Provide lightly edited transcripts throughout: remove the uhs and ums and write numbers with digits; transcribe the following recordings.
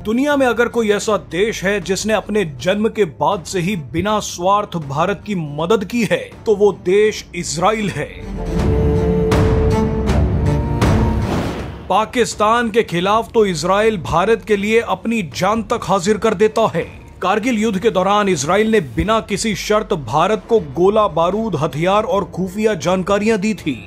दुनिया में अगर कोई ऐसा देश है जिसने अपने जन्म के बाद से ही बिना स्वार्थ भारत की मदद की है तो वो देश इजराइल है। पाकिस्तान के खिलाफ तो इजराइल भारत के लिए अपनी जान तक हाजिर कर देता है। कारगिल युद्ध के दौरान इजराइल ने बिना किसी शर्त भारत को गोला बारूद, हथियार और खुफिया जानकारियां दी थी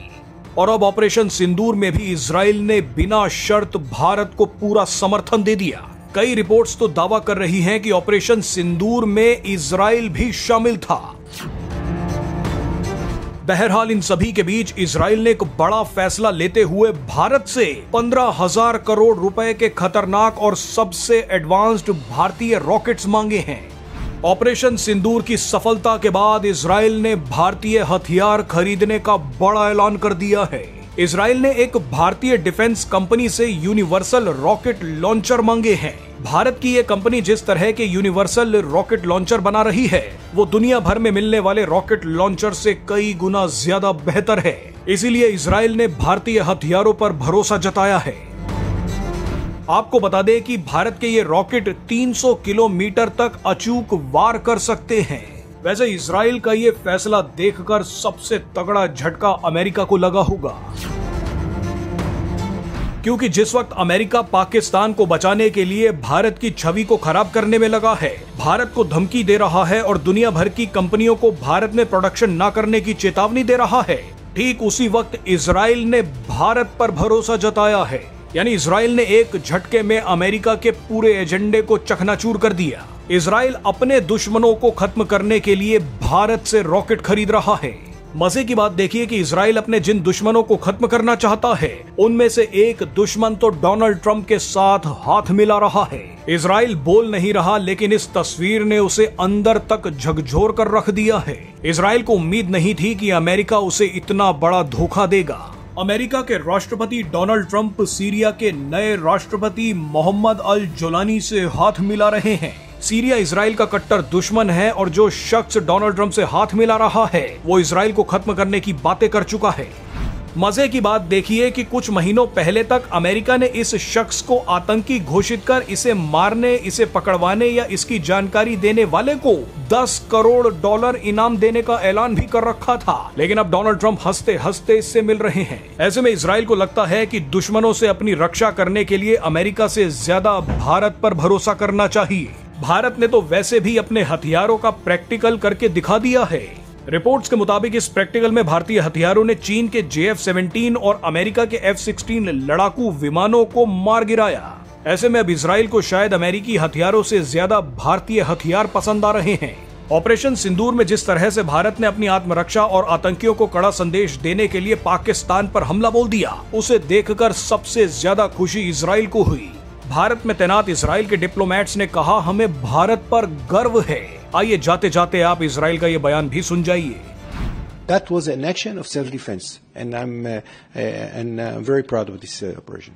और अब ऑपरेशन सिंदूर में भी इजराइल ने बिना शर्त भारत को पूरा समर्थन दे दिया। कई रिपोर्ट्स तो दावा कर रही हैं कि ऑपरेशन सिंदूर में इजराइल भी शामिल था। बहरहाल इन सभी के बीच इजराइल ने एक बड़ा फैसला लेते हुए भारत से 15,000 करोड़ रुपए के खतरनाक और सबसे एडवांस्ड भारतीय रॉकेट्स मांगे हैं। ऑपरेशन सिंदूर की सफलता के बाद इजराइल ने भारतीय हथियार खरीदने का बड़ा ऐलान कर दिया है। इजराइल ने एक भारतीय डिफेंस कंपनी से यूनिवर्सल रॉकेट लॉन्चर मांगे हैं। भारत की ये कंपनी जिस तरह के यूनिवर्सल रॉकेट लॉन्चर बना रही है वो दुनिया भर में मिलने वाले रॉकेट लॉन्चर से कई गुना ज्यादा बेहतर है। इसीलिए इजराइल ने भारतीय हथियारों पर भरोसा जताया है। आपको बता दें कि भारत के ये रॉकेट 300 किलोमीटर तक अचूक वार कर सकते हैं। वैसे इजराइल का ये फैसला देखकर सबसे तगड़ा झटका अमेरिका को लगा होगा, क्योंकि जिस वक्त अमेरिका पाकिस्तान को बचाने के लिए भारत की छवि को खराब करने में लगा है, भारत को धमकी दे रहा है और दुनिया भर की कंपनियों को भारत में प्रोडक्शन न करने की चेतावनी दे रहा है, ठीक उसी वक्त इजराइल ने भारत पर भरोसा जताया है। यानी इजराइल ने एक झटके में अमेरिका के पूरे एजेंडे को चकनाचूर कर दिया। इजराइल अपने दुश्मनों को खत्म करने के लिए भारत से रॉकेट खरीद रहा है। मजे की बात देखिए कि इजराइल अपने जिन दुश्मनों को खत्म करना चाहता है उनमें से एक दुश्मन तो डोनाल्ड ट्रंप के साथ हाथ मिला रहा है। इजराइल बोल नहीं रहा लेकिन इस तस्वीर ने उसे अंदर तक झकझोर कर रख दिया है। इजराइल को उम्मीद नहीं थी कि अमेरिका उसे इतना बड़ा धोखा देगा। अमेरिका के राष्ट्रपति डोनाल्ड ट्रंप सीरिया के नए राष्ट्रपति मोहम्मद अल जोलानी से हाथ मिला रहे हैं। सीरिया इजराइल का कट्टर दुश्मन है और जो शख्स डोनाल्ड ट्रंप से हाथ मिला रहा है वो इजराइल को खत्म करने की बातें कर चुका है। मजे की बात देखिए कि कुछ महीनों पहले तक अमेरिका ने इस शख्स को आतंकी घोषित कर इसे मारने, इसे पकड़वाने या इसकी जानकारी देने वाले को $10 करोड़ इनाम देने का ऐलान भी कर रखा था। लेकिन अब डोनाल्ड ट्रंप हंसते हंसते इससे मिल रहे हैं। ऐसे में इजराइल को लगता है कि दुश्मनों से अपनी रक्षा करने के लिए अमेरिका से ज्यादा भारत पर भरोसा करना चाहिए। भारत ने तो वैसे भी अपने हथियारों का प्रैक्टिकल करके दिखा दिया है। रिपोर्ट्स के मुताबिक इस प्रैक्टिकल में भारतीय हथियारों ने चीन के JF-17 और अमेरिका के F-16 लड़ाकू विमानों को मार गिराया। ऐसे में अब इजराइल को शायद अमेरिकी हथियारों से ज्यादा भारतीय हथियार पसंद आ रहे हैं। ऑपरेशन सिंदूर में जिस तरह से भारत ने अपनी आत्मरक्षा और आतंकियों को कड़ा संदेश देने के लिए पाकिस्तान पर हमला बोल दिया, उसे देखकर सबसे ज्यादा खुशी इजराइल को हुई। भारत में तैनात इजराइल के डिप्लोमेट्स ने कहा, हमें भारत पर गर्व है। आइए जाते जाते आप इजराइल का ये बयान भी सुन जाइए। That was an action of self-defense, and I'm very proud of this operation.